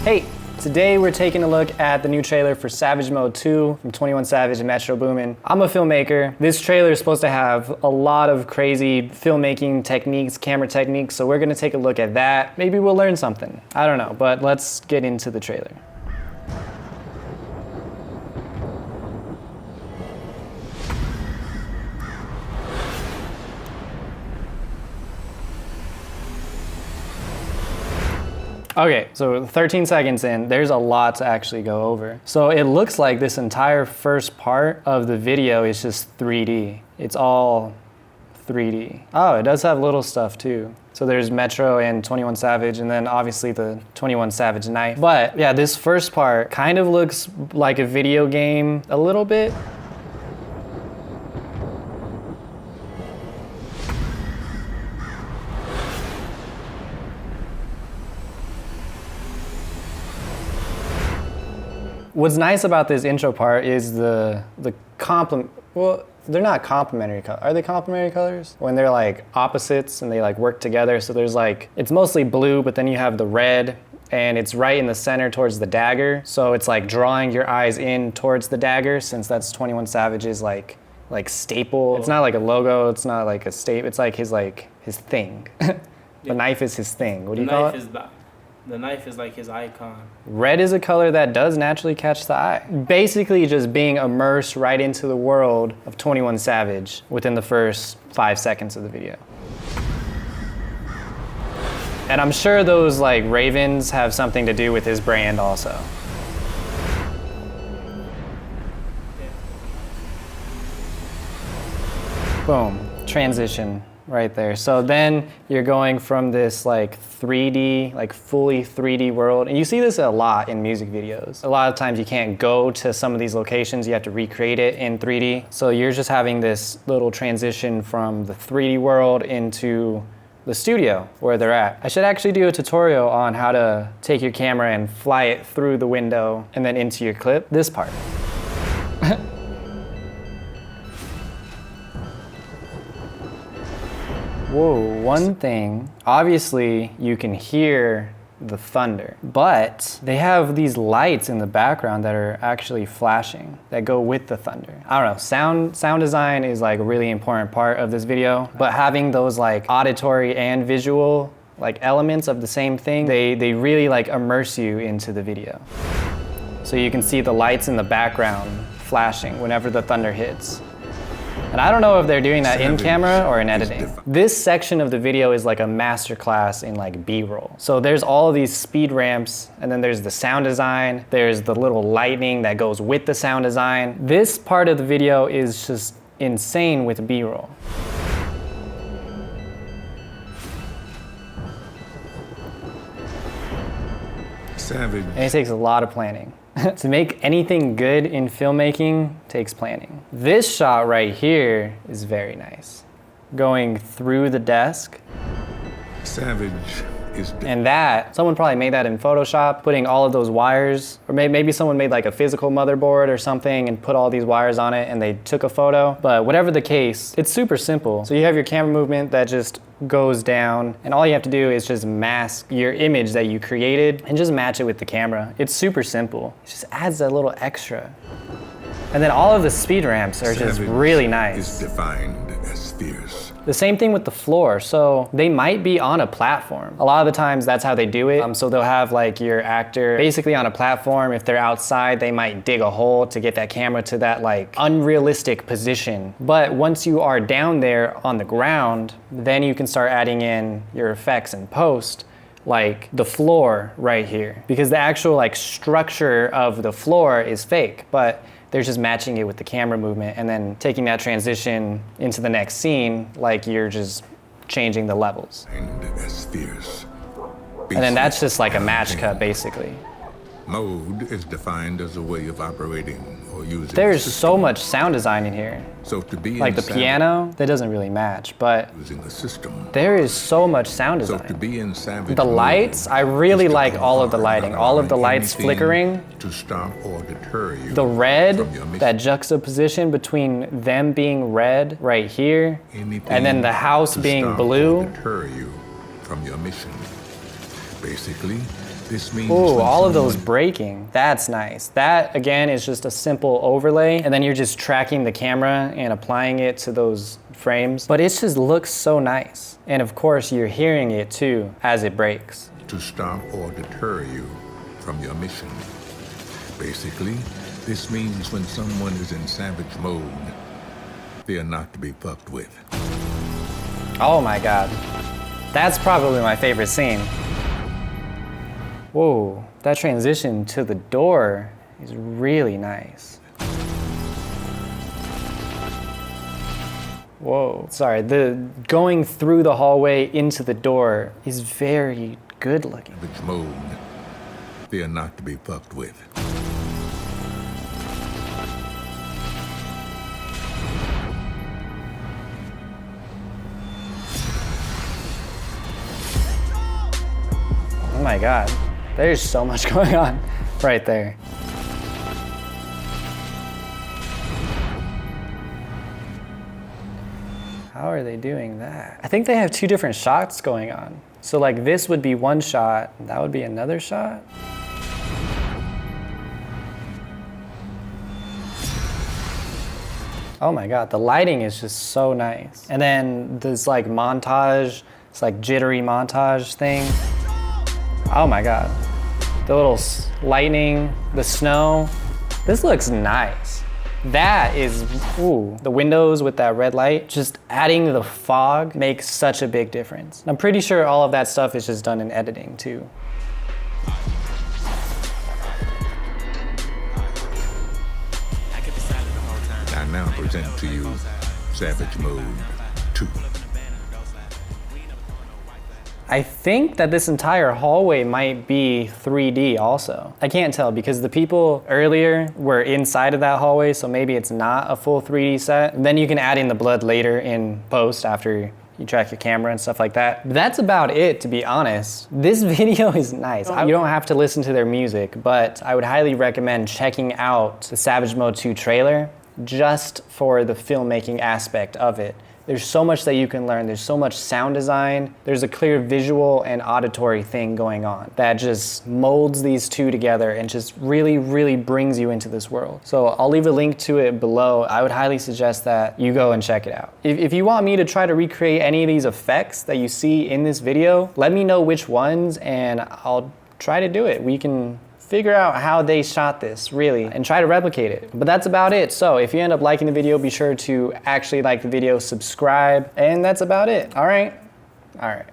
Hey, today we're taking a look at the new trailer for Savage Mode 2 from 21 Savage and Metro Boomin. I'm a filmmaker. This trailer is supposed to have a lot of crazy filmmaking techniques, camera techniques, so we're gonna take a look at that. Maybe we'll learn something. I don't know, but let's get into the trailer. Okay, so 13 seconds in, there's a lot to actually go over. So it looks like this entire first part of the video is just 3D. It's all 3D. Oh, it does have little stuff too. So there's Metro and 21 Savage, and then obviously the 21 Savage knife. But yeah, this first part kind of looks like a video game a little bit. What's nice about this intro part is the complement. Well, they're not complementary colors. Are they complementary colors? When they're like opposites and they like work together. So there's like, it's mostly blue, but then you have the red and it's right in the center towards the dagger. So it's like drawing your eyes in towards the dagger, since that's 21 Savage's like staple. It's not like a logo. It's not like a staple. It's like his thing. The knife is his thing. What do you call it? The knife is like his icon. Red is a color that does naturally catch the eye. Basically just being immersed right into the world of 21 Savage within the first 5 seconds of the video. And I'm sure those like ravens have something to do with his brand also. Boom, transition. Right there. So then you're going from this like 3D, like fully 3D world. And you see this a lot in music videos. A lot of times you can't go to some of these locations, you have to recreate it in 3D. So you're just having this little transition from the 3D world into the studio where they're at. I should actually do a tutorial on how to take your camera and fly it through the window and then into your clip. This part. Whoa, one thing, obviously you can hear the thunder, but they have these lights in the background that are actually flashing that go with the thunder. I don't know, sound design is like a really important part of this video, but having those like auditory and visual like elements of the same thing, they really like immerse you into the video. So you can see the lights in the background flashing whenever the thunder hits. And I don't know if they're doing that in camera or in editing. This section of the video is like a masterclass in like B-roll. So there's all of these speed ramps, and then there's the sound design, there's the little lightning that goes with the sound design. This part of the video is just insane with B-roll. Savage. And it takes a lot of planning. To make anything good in filmmaking takes planning. This shot right here is very nice. Going through the desk. Savage is and that, someone probably made that in Photoshop, putting all of those wires, or maybe someone made like a physical motherboard or something and put all these wires on it and they took a photo. But whatever the case, it's super simple. So you have your camera movement that just goes down, and all you have to do is just mask your image that you created and just match it with the camera. It's super simple. It just adds a little extra. And then all of the speed ramps are just really nice. Is defined as fierce. The same thing with the floor. So they might be on a platform. A lot of the times that's how they do it. So they'll have like your actor basically on a platform. If they're outside, they might dig a hole to get that camera to that like unrealistic position. But once you are down there on the ground, then you can start adding in your effects in post, like the floor right here. Because the actual like structure of the floor is fake, but they're just matching it with the camera movement and then taking that transition into the next scene like you're just changing the levels. And as fierce. And then that's just like a match cut basically. Mode is defined as a way of operating or using. There's so much sound design in here. So to be like the piano, that doesn't really match, but using the system. There is so much sound design. So to be in Savage the lights, I really like all of the lighting. All of the lights flickering. To stop or deter you. The red, that juxtaposition between them being red right here, and then the house being blue. Deter you from your mission. Basically, This means Ooh, when all of those someone- breaking. That's nice. That, again, is just a simple overlay, and then you're just tracking the camera and applying it to those frames. But it just looks so nice. And of course, you're hearing it too as it breaks. to stop or deter you from your mission. Basically, this means when someone is in savage mode, they are not to be fucked with. Oh my God. That's probably my favorite scene. Whoa, that transition to the door is really nice. Whoa, sorry, the going through the hallway into the door is very good looking. Savage mode, they are not to be fucked with. Oh my God, there's so much going on right there. How are they doing that? I think they have two different shots going on. So like this would be one shot, that would be another shot. Oh my God, the lighting is just so nice. And then this like montage, it's like jittery montage thing. Oh my God. The little lightning, the snow. This looks nice. That is, ooh, the windows with that red light, just adding the fog makes such a big difference. I'm pretty sure all of that stuff is just done in editing too. I now present to you Savage Mode 2. I think that this entire hallway might be 3D also. I can't tell because the people earlier were inside of that hallway, so maybe it's not a full 3D set. Then you can add in the blood later in post after you track your camera and stuff like that. But that's about it, to be honest. This video is nice. You don't have to listen to their music, but I would highly recommend checking out the Savage Mode 2 trailer just for the filmmaking aspect of it. There's so much that you can learn. There's so much sound design. There's a clear visual and auditory thing going on that just molds these two together and just really, really brings you into this world. So I'll leave a link to it below. I would highly suggest that you go and check it out. If you want me to try to recreate any of these effects that you see in this video, let me know which ones and I'll try to do it. We can figure out how they shot this, really, and try to replicate it. But that's about it. So if you end up liking the video, be sure to actually like the video, subscribe, and that's about it. All right? All right.